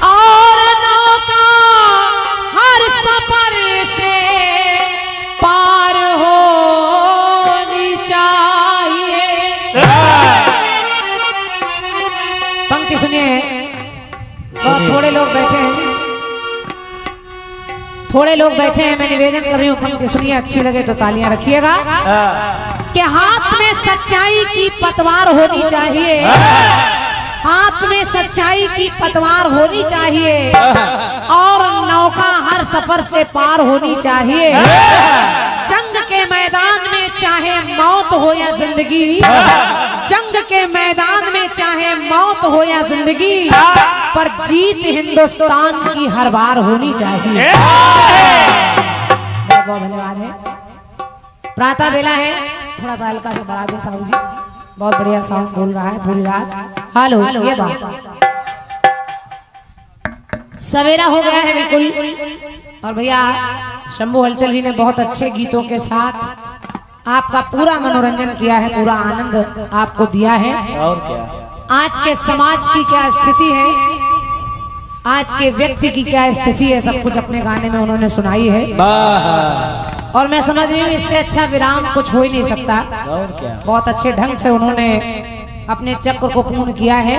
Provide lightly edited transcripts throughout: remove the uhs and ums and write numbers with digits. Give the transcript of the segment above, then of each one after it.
और नौका हर सफर से पार होनी चाहिए। पंक्ति सुनिए, बहुत थोड़े लोग बैठे हैं, थोड़े लोग बैठे हैं, मैं निवेदन कर रही हूँ, पंक्ति सुनिए, अच्छी लगे तो तालियां रखिएगा। कि हाथ में सच्चाई की पतवार होनी चाहिए, हाथ में सच्चाई की पतवार होनी चाहिए, और नौका हर सफर से पार होनी चाहिए। जंग के मैदान में चाहे मौत हो या जिंदगी, जंग के मैदान में चाहे मौत हो या जिंदगी, पर जीत हिंदुस्तान की हर बार होनी चाहिए। बहुत बहुत धन्यवाद है। प्रातः बेला है, थोड़ा सा हल्का से बढ़ा दो साहू जी, बहुत बढ़िया साउंड बोल रहा है पूरी रात। हेलो, ये बात सवेरा हो गया है बिल्कुल। और भैया शंभू हलचल जी ने बहुत अच्छे गीतों के साथ आपका पूरा मनोरंजन किया है, पूरा आनंद आपको दिया है। और क्या आज के समाज की क्या स्थिति है, आज के व्यक्ति की क्या स्थिति है, सब कुछ अपने गाने में उन्होंने सुनाई है। और मैं समझ रही हूँ इससे अच्छा विराम कुछ हो ही नहीं सकता। और क्या बहुत अच्छे ढंग से उन्होंने अपने चक्र को पूर्ण किया है।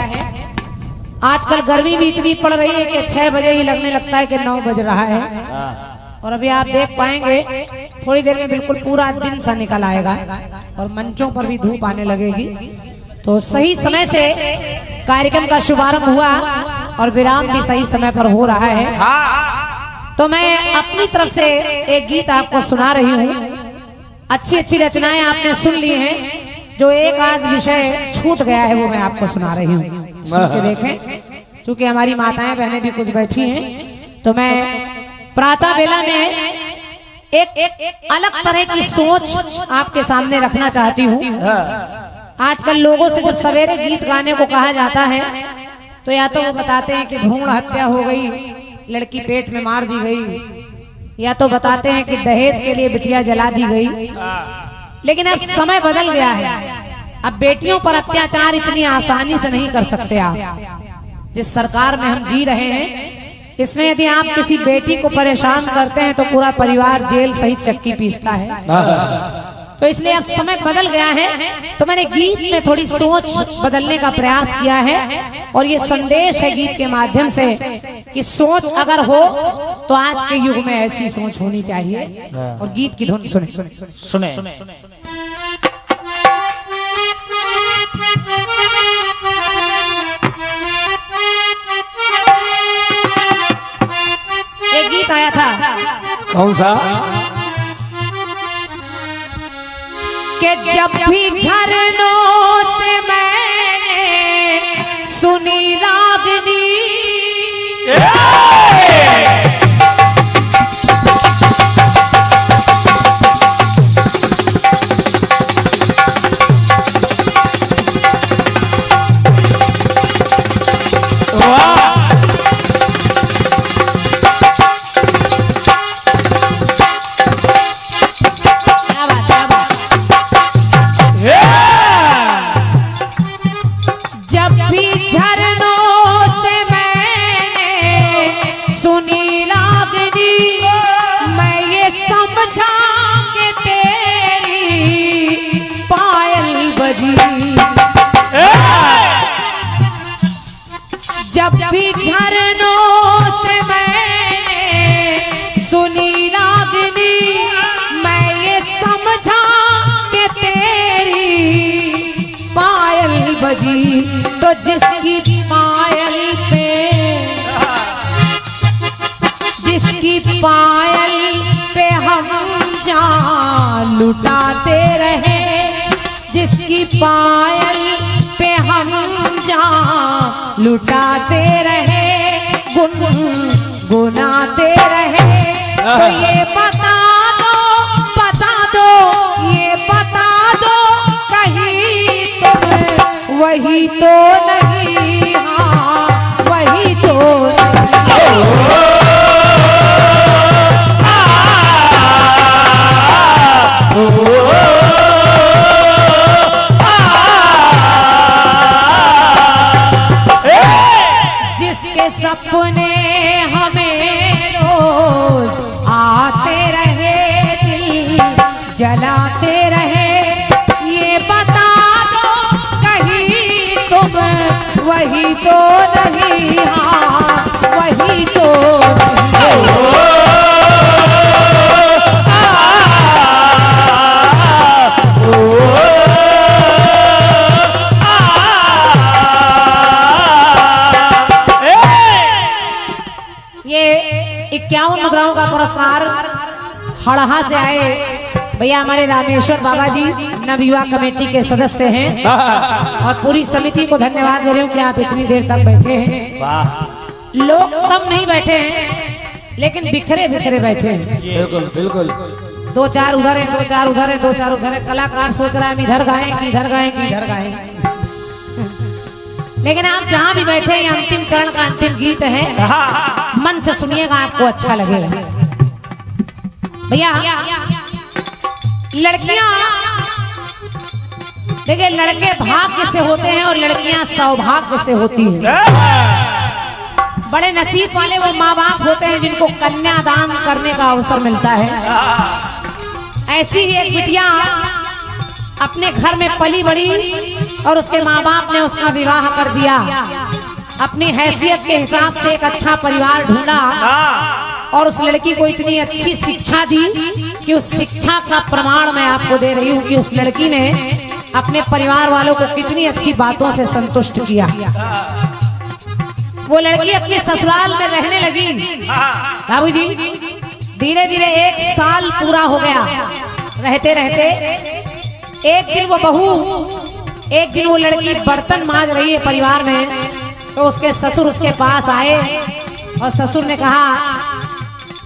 आजकल गर्मी भी इतनी पड़ रही है कि 6 बजे ही लगने लगता है कि 9 बज रहा है। और अभी आप देख पाएंगे थोड़ी देर में बिल्कुल पूरा दिन सा निकल आएगा और मंचों पर भी धूप आने लगेगी। तो सही समय से कार्यक्रम का शुभारंभ हुआ और विराम भी सही समय पर हो रहा है। तो मैं अपनी तरफ से एक गीत आपको सुना रही हूँ। अच्छी अच्छी रचनाएं आपने सुन ली हैं, जो एक आध विषय छूट गया है वो मैं आपको सुना रही हूँ। सुन के देखें, क्योंकि हमारी माताएं बहनें भी कुछ बैठी हैं। तो मैं प्रातः बेला में एक अलग तरह की सोच आपके सामने रखना चाहती हूँ। आजकल लोगों से जब सवेरे गीत गाने को कहा जाता है तो या तो वो बताते हैं कि भ्रूण हत्या हो गई, लड़की पेट में मार दी गई, या तो बताते हैं कि दहेज के लिए बिटिया जला दी गई। लेकिन अब समय बदल गया है, अब बेटियों पर अत्याचार इतनी आसानी से नहीं कर सकते आप। जिस सरकार में हम जी रहे हैं इसमें यदि आप किसी बेटी को परेशान करते हैं तो पूरा परिवार जेल सहित चक्की पीसता है। तो इसलिए अब समय बदल गया है, तो मैंने गीत में थोड़ी सोच बदलने का प्रयास किया है। और ये संदेश है गीत के माध्यम से कि सोच अगर हो तो आज के युग में ऐसी सोच होनी चाहिए। और गीत की धुन सुने सुने, सुने। एक गीत आया था, कौन सा? कि जब भी झरनों से मैंने सुनी रागनी, जब भी झरनों से मैंने सुनी रागनी, मैं ये समझा कि तेरी पायल बजी। तो जिसकी पायल पे, जिसकी पायल पे हम जान लुटाते रहे, जिसकी पायल पे हम जान लुटाते रहे, गुनगुनाते रहे। तो ये बता दो, बता दो, ये बता दो, कहीं तुम वही तो नहीं, हाँ वही तो नहीं। Hey! जिसके सपने हमें रोज आते रहे, दिल जलाते रहे, ये बता दो कहीं तुम वही तो नहीं, हाँ वही तो नहीं। ये 51 मुद्राओं का पुरस्कार हड़हा से आए भैया हमारे रामेश्वर बाबा जी नवयुवा कमेटी के सदस्य हैं, और पूरी समिति को धन्यवाद दे रही हूँ कि आप इतनी देर तक बैठे हैं। लोग कम नहीं बैठे हैं लेकिन बिखरे बिखरे बैठे हैं। बिल्कुल बिल्कुल। 2-4 उधर है, 2-4 उधर है, 2-4 उधर है। कलाकार सोच रहा है हम इधर गाएं कि इधर गाएं कि इधर गाएं, लेकिन आप जहाँ भी बैठे हैं अंतिम चरण का अंतिम गीत है, मन से सुनिएगा आपको अच्छा लगेगा। भैया लड़कियां देखिए, लड़के भाग्य से होते हैं और लड़कियां सौभाग्य से होती हैं। बड़े नसीब वाले वो माँ बाप होते हैं जिनको कन्यादान करने का अवसर मिलता है। ऐसी ही एक बिटिया अपने घर में पली बड़ी और उसके माँ बाप ने उसका विवाह कर दिया। अपनी हैसियत के हिसाब से एक अच्छा परिवार ढूंढा और उस लड़की को इतनी अच्छी शिक्षा दी कि उस शिक्षा का प्रमाण मैं आपको दे रही हूँ कि उस लड़की ने अपने परिवार वालों को कितनी अच्छी बातों से संतुष्ट किया। वो लड़की अपने ससुराल में रहने लगी। बाबूजी धीरे धीरे 1 साल पूरा हो गया। रहते रहते एक दिन वो बहू, एक दिन वो लड़की बर्तन मांज रही है परिवार में, तो उसके ससुर उसके पास आए और ससुर ने कहा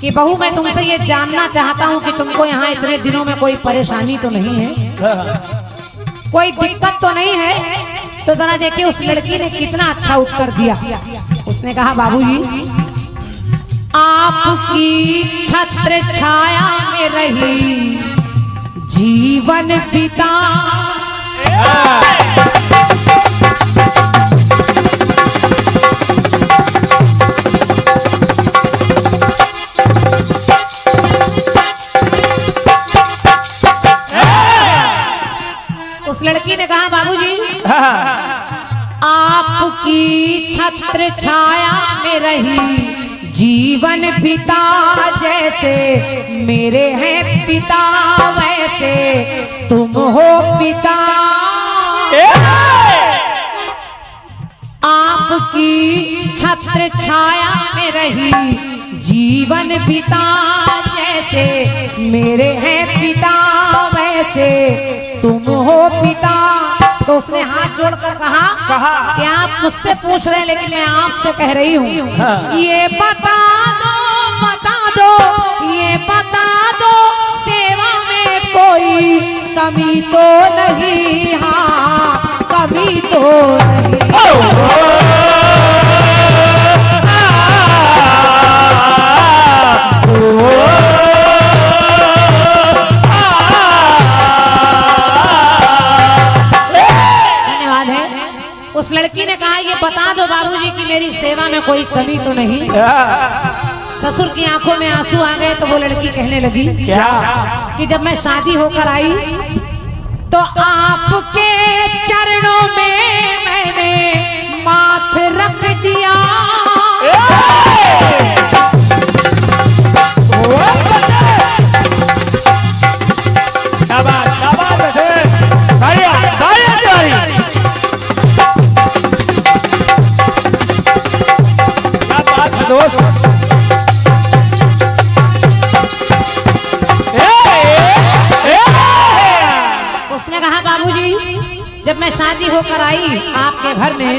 कि बहू मैं तुमसे ये जानना चाहता हूँ कि तुमको यहाँ इतने दिनों में कोई परेशानी तो नहीं है, कोई दिक्कत तो नहीं है? तो जरा देखिए उस लड़की ने कितना अच्छा उत्तर दिया। उसने कहा बाबूजी आपकी छत्र छाया में रही जीवन बिता, उस लड़की ने कहा बाबूजी आपकी छत्र छाया में रही जीवन पिता, जैसे मेरे हैं पिता वैसे तुम हो पिता। आपकी छत्र छाया में रही जीवन पिता, जैसे मेरे हैं पिता वैसे तुम हो पिता। तो उसने हाथ जोड़कर कहा कि आप मुझसे पूछ रहे हैं लेकिन मैं आपसे कह रही हूँ, ये बता दो, ये बता दो सेवा में कोई कमी तो नहीं, हाँ कमी तो नहीं। उस लड़की ने कहा ये बता दो बाबूजी कि मेरी सेवा में कोई कमी तो नहीं। ससुर की आंखों में आंसू आ गए तो वो लड़की कहने लगी क्या कि जब मैं शादी होकर आई तो आपके चरणों में मैंने माथ रख दिया। उसने कहा बाबूजी जब मैं शादी होकर आई आपके घर में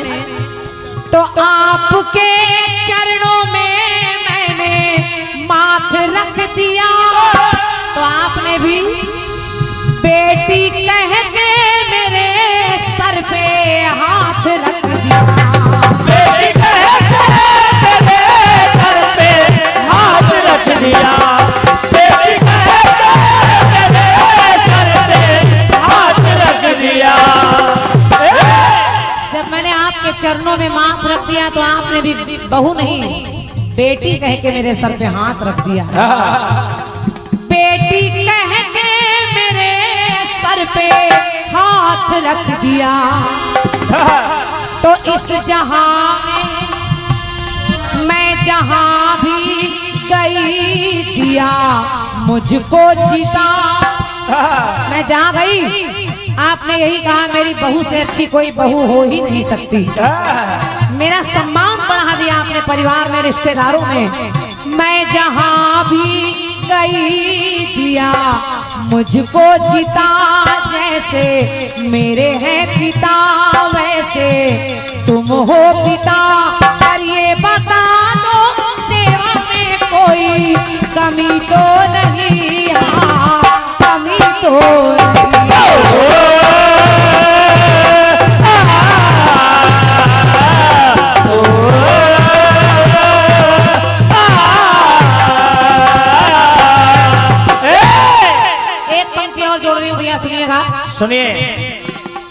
तो आपके चरणों में मैंने माथ रख दिया। तो आपने भी बेटी कह के मेरे सर पे हाथ रख दिया। बेटी कह के मेरे सर पे हाथ रख दिया। बेटी कह के मेरे सर पे हाथ रख दिया। जब मैंने आपके चरणों में माथ रख दिया तो आपने भी बहू नहीं बेटी कह के मेरे सर पे हाथ रख दिया। बेटी कह के मेरे सर पे हाथ रख दिया। तो इस जहां में मैं जहां भी गई दिया मुझको जीता। मैं जहां गई आपने यही कहा मेरी बहू से अच्छी कोई बहू हो ही नहीं सकती। मेरा सम्मान बढ़ा दिया आपने परिवार में रिश्तेदारों में। मैं जहां भी गई दिया मुझको जीता। जैसे मेरे हैं पिता वैसे तुम हो पिता। पर ये बता दो सेवा में कोई कमी तो नहीं। हाँ कमी तो नहीं। सुनिएगा सुनिए।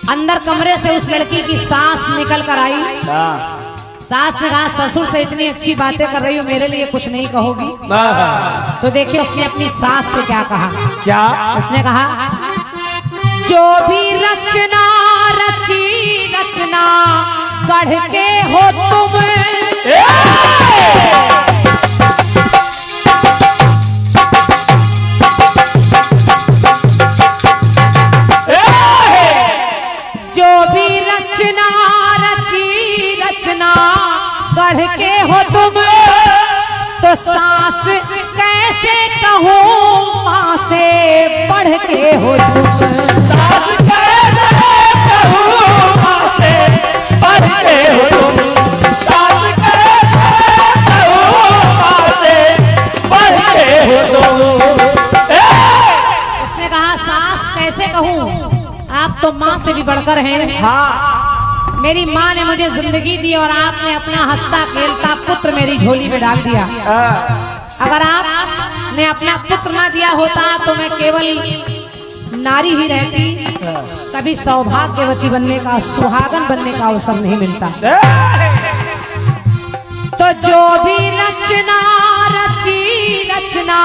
अंदर कमरे से उस लड़की की सास निकल कर आई। सास ने कहा ससुर से इतनी अच्छी बातें कर रही हो मेरे लिए कुछ नहीं कहोगी? तो देखिए उसने अपनी सास से क्या कहा। क्या उसने कहा जो भी रचना रची रचना गढ़ के हो तुम। गढ़ के हो तुम तो सास कैसे कहूँ माँ से पढ़ के हो तुम। सास कैसे कहूँ माँ से पढ़ के हो तुम। सास कैसे कहूँ माँ से पढ़ के हो तुम। उसने कहा सास कैसे कहूँ आप तो माँ से भी बढ़कर हैं। हाँ मेरी माँ ने मुझे जिंदगी दी और आपने अपना हंसता खेलता पुत्र मेरी झोली में डाल दिया। अगर आपने अपना पुत्र ना दिया होता तो मैं केवल नारी ही रहती। कभी सौभाग्यवती बनने का सुहागन बनने का अवसर नहीं मिलता। तो जो भी रचना रची रचना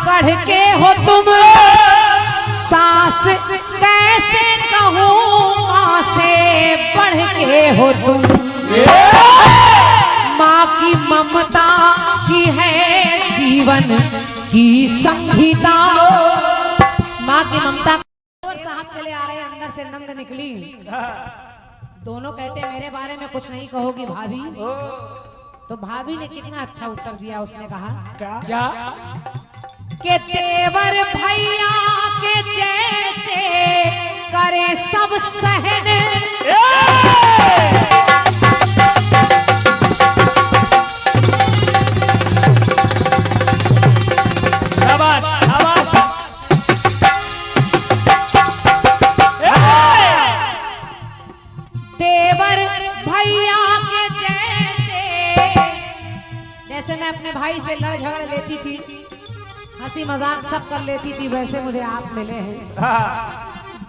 गढ़ के हो तुम। सास कैसे कहूँ माँ से पढ़ के हो तुम। माँ की ममता की है जीवन की संहिता। माँ की ममता। साहब चले आ रहे हैं अंदर से नंग निकली। दोनों कहते हैं मेरे बारे में कुछ नहीं कहोगी भाभी। तो भाभी ने कितना अच्छा उत्तर दिया। उसने कहा क्या के तेवर भैया के जैसे करे सब सहन। तेवर भैया के जैसे मैं अपने भाई से लड़ झगड़ लेती थी हंसी मजाक सब कर लेती थी वैसे मुझे आप मिले हैं।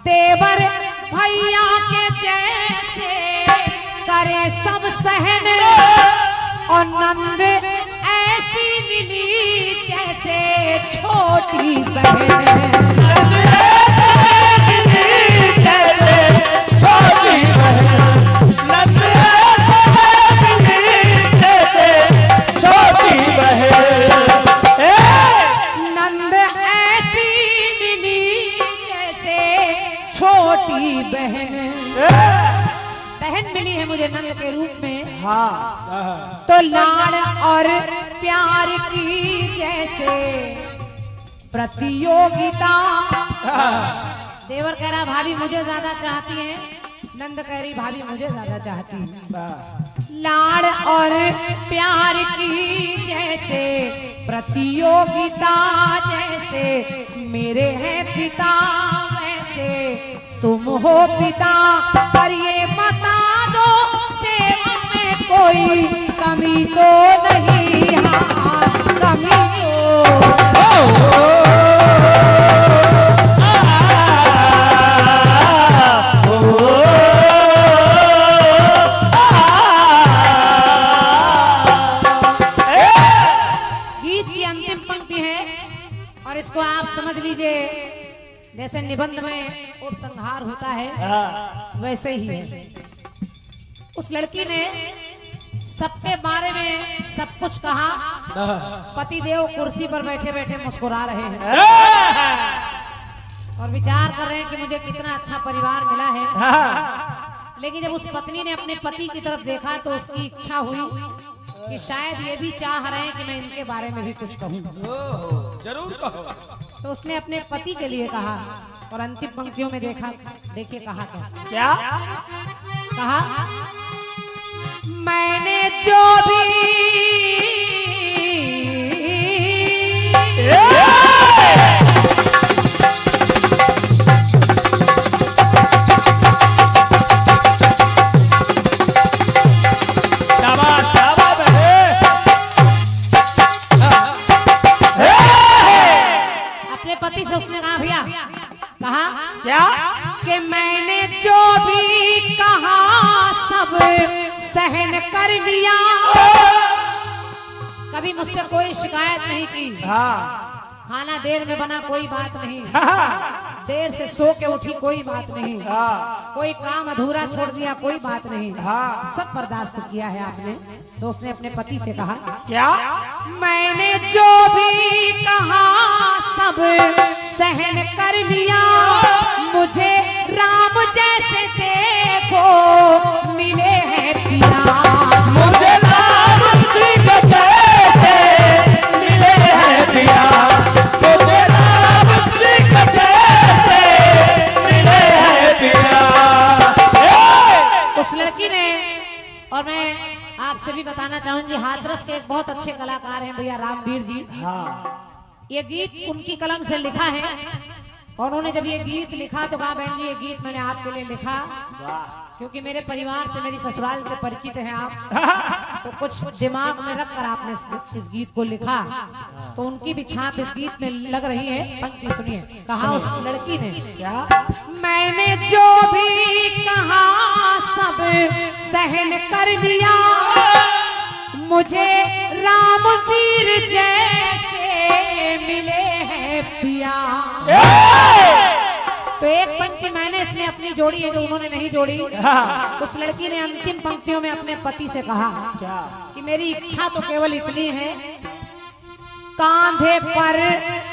तेवर भैया के जैसे करे सब सहन। और नंद ऐसी मिली जैसे छोटी बहन। बहन मिली है मुझे नंद के रूप में। हाँ। तो लाड़ और प्यार की जैसे प्रतियोगिता। देवर कह रहा भाभी मुझे ज्यादा चाहती है। नंद कह रही भाभी मुझे ज्यादा चाहती है। लाड़ और प्यार की जैसे प्रतियोगिता। जैसे मेरे हैं पिता वैसे तुम हो पिता। पर ये बता दो सेवा में कोई कमी तो नहीं। हाँ कमी तो लीजिए जैसे निबंध में उपसंहार होता है वैसे ही है। उस लड़की ने सबके बारे में सब कुछ कहा। पतिदेव कुर्सी पर बैठे बैठे मुस्कुरा रहे हैं और विचार कर रहे हैं कि मुझे कितना अच्छा परिवार मिला है। लेकिन जब उस पत्नी ने अपने पति की तरफ देखा तो उसकी इच्छा हुई कि शायद ये भी चाह रहे हैं कि मैं इनके बारे में भी कुछ कहूं। जरूर कहो। तो उसने अपने पति के लिए कहा और अंतिम पंक्तियों में देखा, देखिए कहा क्या कहा, मैंने जो भी अपने पति से उसने कहा, भैया कहा क्या कि मैंने जो भी कहा सब सहन कर लिया। कभी मुझसे कोई शिकायत नहीं की। खाना देर में बना कोई बात नहीं, देर से सो के उठी कोई बात नहीं, कोई काम अधूरा छोड़ दिया कोई बात नहीं, सब बर्दाश्त किया है आपने। तो उसने अपने पति से कहा, क्या मैंने जो भी कहा सब सहन कर लिया। मुझे राम जैसे देखो मिले हैं पिया। मुझे राम जी के जैसे मिले हैं पिया। मुझे राम जी के जैसे मिले हैं पिया। उस लड़की ने, और मैं आपसे भी बताना चाहूंगी, हाथरस के एक बहुत अच्छे कलाकार हैं भैया रामवीर जी। ये गीत उनकी कलम से लिखा है और उन्होंने जब ये गीत लिखा तो कहा, बहन जी ये गीत मैंने आपके लिए लिखा क्योंकि मेरे परिवार से, मेरी ससुराल से परिचित हैं आप, तो कुछ दिमाग में रख कर आपने इस गीत को लिखा। तो उनकी भी छाप इस गीत में लग रही है। पंक्ति सुनिए, कहा उस लड़की ने, क्या मैंने जो भी कहा सब सहन कर लिया। मुझे रामवीर जैसे मिले हैं पिया। तो एक पंक्ति मैंने इसमें अपनी जोड़ी है जो उन्होंने नहीं जोड़ी। उस लड़की ने अंतिम पंक्तियों में अपने पति से कहा कि मेरी इच्छा तो केवल इतनी है, कांधे पर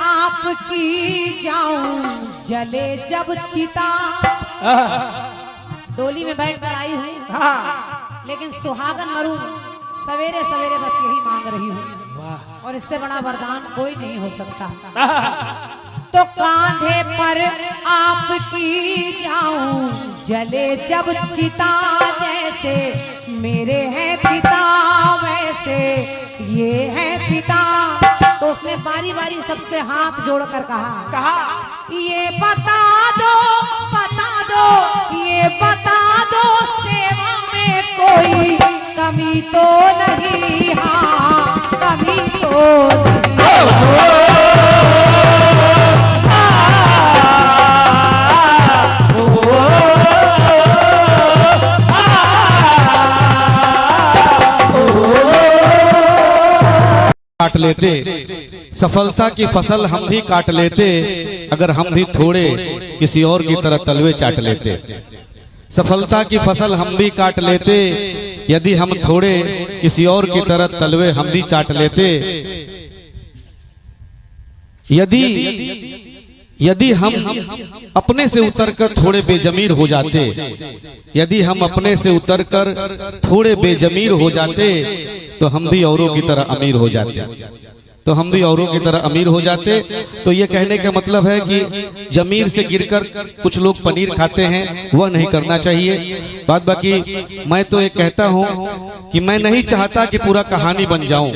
आपकी जाऊं जले जब चिता। डोली में बैठकर आई हुई लेकिन सुहागन मरू सवेरे सवेरे बस यही मांग रही हूँ और इससे बड़ा वरदान कोई नहीं हो सकता। तो कांधे पर आपकी जाऊं जले जब चिता। जैसे मेरे हैं पिता वैसे ये है पिता। तो उसने बारी बारी सबसे हाथ जोड़कर कहा ये बता दो ये बता दो सेवा में कोई कमी तो नहीं। हाँ कमी तो नहीं। काट लेते सफलता की फसल हम भी काट लेते, अगर हम भी थोड़े किसी और की तरह तलवे चाट लेते। सफलता की फसल हम भी काट लेते, यदि हम थोड़े किसी और की तरह तलवे हम भी चाट लेते। यदि हम अपने से उतरकर थोड़े बेजमीर हो जाते, यदि हम अपने से उतरकर थोड़े बेजमीर हो जाते तो हम भी औरों की तरह अमीर हो जाते। तो हम भी औरों की तरह अमीर हो जाते। तो ये कहने का मतलब है कि जमीर से गिरकर कुछ लोग पनीर खाते हैं, वह नहीं करना चाहिए। बात बाकी मैं तो ये कहता हूँ कि मैं नहीं चाहता कि पूरा कहानी बन जाऊं,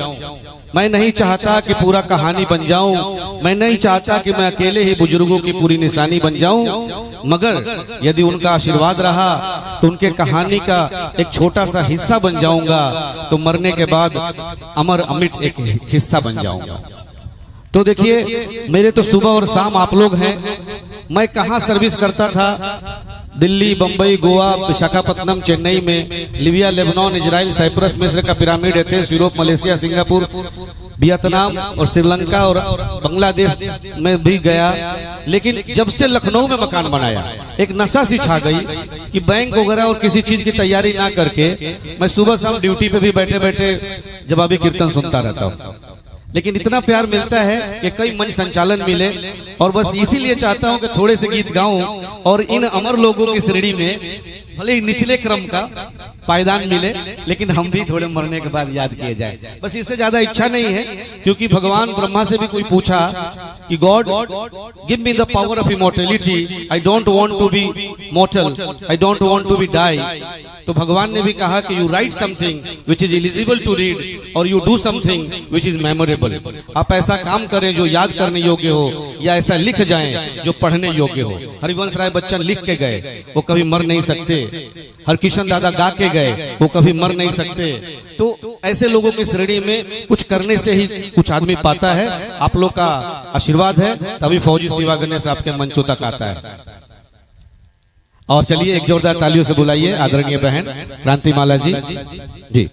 मैं नहीं चाहता कि पूरा कहानी बन जाऊं, मैं नहीं चाहता कि मैं अकेले ही बुजुर्गों की पूरी निशानी बन जाऊं। मगर यदि उनका आशीर्वाद रहा तो उनके कहानी का एक छोटा सा हिस्सा बन जाऊंगा, तो मरने के बाद अमर अमिट एक हिस्सा बन जाऊंगा। तो देखिए मेरे तो सुबह और शाम आप लोग हैं। मैं कहाँ सर्विस करता था, दिल्ली, बंबई, गोवा, विशाखापत्तनम, चेन्नई में, लीबिया, लेबनान, इजराइल, साइप्रस, मिस्र का pyramid, Athens, Europe, Malaysia, Singapore, Vietnam और श्रीलंका और बांग्लादेश में भी गया, लेकिन जब से लखनऊ में मकान बनाया एक नशा सी छा गई कि बैंक वगैरह और किसी चीज की तैयारी ना करके मैं सुबह शाम ड्यूटी पे भी बैठे बैठे जवाबी कीर्तन सुनता रहता हूँ। लेकिन इतना प्यार मिलता है कि कई मंच संचालन मिले, और बस इसीलिए चाहता हूं कि थोड़े से गीत गाऊं और इन अमर लोगों की श्रेणी में भले ही निचले क्रम का पायदान मिले, लेकिन हम भी थोड़े मरने के बाद याद किए जाए। बस इससे ज्यादा इच्छा नहीं है, क्योंकि भगवान ब्रह्मा से भी कोई पूछा कि God give me the power of immortality, I don't want to be mortal, I don't want to be die. तो भगवान ने भी कहा कि you write something which is eligible to read और you do something which is memorable. आप ऐसा काम करें जो याद करने योग्य हो, या ऐसा लिख जाएं जो पढ़ने योग्य हो। हरिवंश राय बच्चन लिख के गए, वो कभी मर नहीं सकते। हरकिशन दादा गा के गए, वो कभी मर नहीं सकते। तो ऐसे लोगों की श्रेणी में कुछ करने से ही कुछ आदमी पाता है। आप लोग का आशीर्वाद है तभी फौजी सेवा करने से आपके मंचों तक आता है। और चलिए एक जोरदार तालियों से बुलाइए आदरणीय बहन क्रांतिमाला जी। जी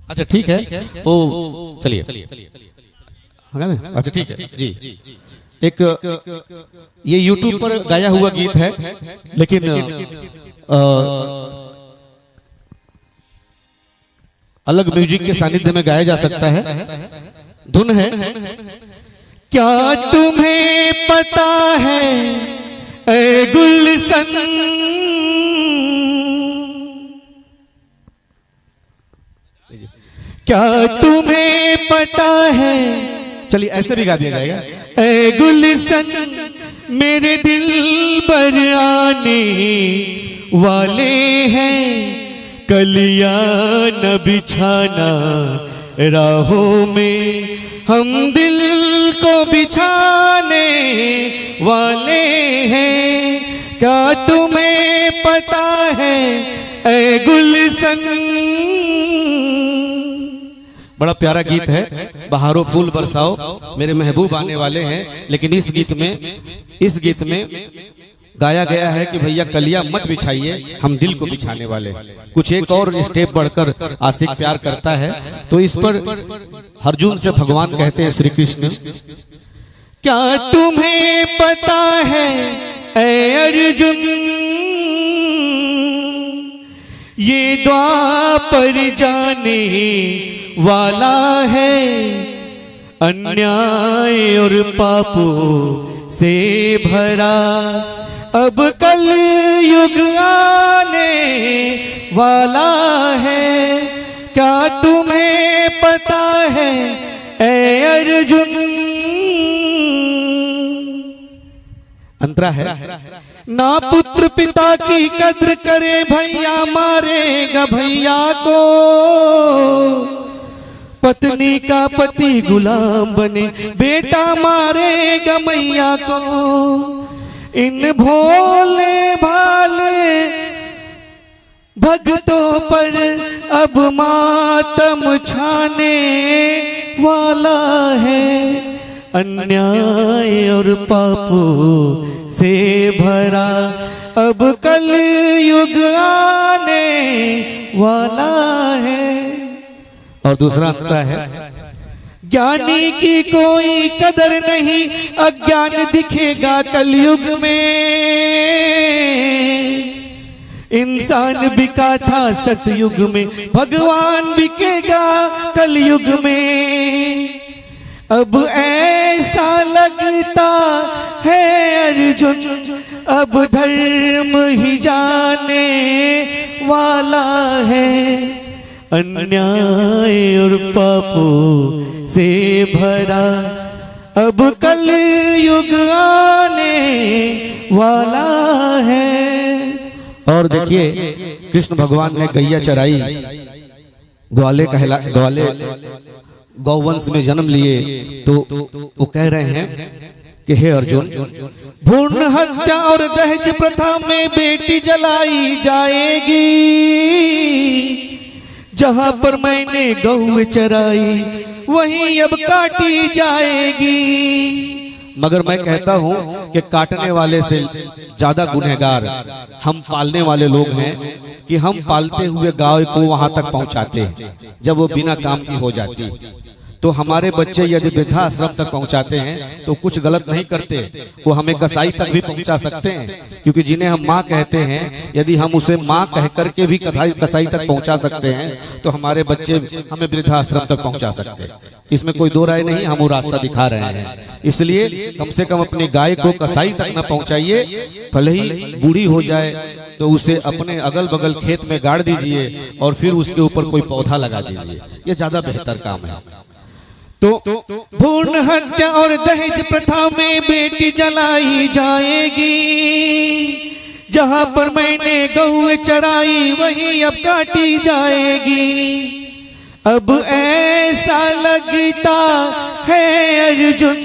अच्छा ठीक है, ओ चलिए अच्छा ठीक है जी। एक ये YouTube पर गाया हुआ गीत है, लेकिन अलग म्यूजिक के सानिध्य में गाया जा सकता है। धुन है, क्या तुम्हें पता है ऐ गुलशन, क्या तुम्हें पता है, चलिए ऐसे भी गा दिया जाएगा। ऐ गुलशन मेरे दिल पर आने वाले हैं, कलियां न बिछाना राहों में, हम दिल को बिछाने वाले हैं। क्या तुम्हें पता है ऐ गुलशन। बड़ा प्यारा गीत है, बहारों फूल बरसाओ मेरे महबूब आने वाले हैं। लेकिन इस गीत में गाया गया है कि भैया कलियां मत बिछाइए, हम दिल को बिछाने वाले। कुछ एक और स्टेप बढ़कर आशिक प्यार करता है, तो इस पर अर्जुन से भगवान कहते हैं श्री कृष्ण, क्या तुम्हें पता है ऐ अर्जुन, ये द्वापर जाने वाला है, अन्याय और पापों से भरा अब कल युग आने वाला है। क्या तुम्हें पता है ऐ अर्जुन। अंतरा है, ना पुत्र पिता की कद्र करे भैया मारेगा भैया को, पत्नी का पति गुलाम बने बेटा मारेगा मैया को। इन भोले भाले भक्तों पर अब मातम छाने वाला है, अन्याय और पापों से भरा अब कल युग आने वाला है। और दूसरा अंतरा है, ज्ञानी की कोई कदर नहीं, अज्ञान दिखेगा कलयुग में। इंसान बिका था सतयुग में, भगवान बिकेगा कलयुग में। अब ऐसा लगता है अर्जुन, अब धर्म ही जाने वाला है, अन्याय और पापों से भरा अब कल युग आने वाला है। और देखिए कृष्ण भगवान ने गैया चराई, ग्वाले गौवंश में जन्म लिए, तो वो कह रहे हैं कि हे अर्जुन, भ्रूण हत्या और दहेज प्रथा में बेटी जलाई जाएगी, जहां पर मैंने गौ चराई वहीं अब काटी जाएगी। मगर मैं कहता हूं कि काटने वाले से ज्यादा गुनहगार हम पालने वाले लोग हैं कि हम पालते हुए गाय को वहां तक पहुंचाते हैं जब वो बिना काम की हो जाती है। तो हमारे बच्चे यदि वृद्धाश्रम तक पहुंचाते हैं तो कुछ गलत नहीं करते, वो हमें कसाई तक भी पहुंचा सकते हैं, क्योंकि जिन्हें हम माँ कहते हैं यदि हम उसे माँ कह करके भी कसाई तक पहुंचा सकते हैं तो हमारे बच्चे हमें वृद्धाश्रम तक पहुंचा सकते हैं। इसमें कोई दो राय नहीं, हम वो रास्ता दिखा रहे हैं। इसलिए कम से कम अपनी गाय को कसाई तक न पहुंचाइए, भले ही बूढ़ी हो जाए तो उसे अपने अगल बगल खेत में गाड़ दीजिए और फिर उसके ऊपर कोई पौधा लगा दीजिए, ये ज्यादा बेहतर काम है। तो भ्रूण हत्या और दहेज प्रथा में बेटी जलाई जाएगी, जहां पर मैंने गौ चराई वहीं अब काटी जाएगी। अब ऐसा लगता है अर्जुन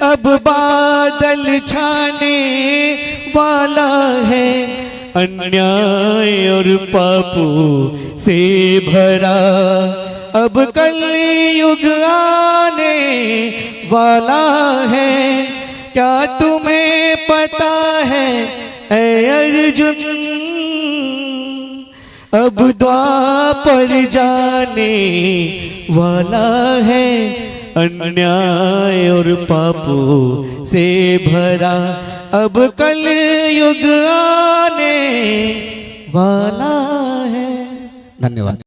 अब बादल छाने वाला है, अन्याय और पापों से भरा अब कलयुग आने वाला है। क्या तुम्हें पता है ऐ अर्जुन अब द्वापर जाने वाला है, अन्याय और पापों से भरा अब कलयुग आने वाला है। धन्यवाद।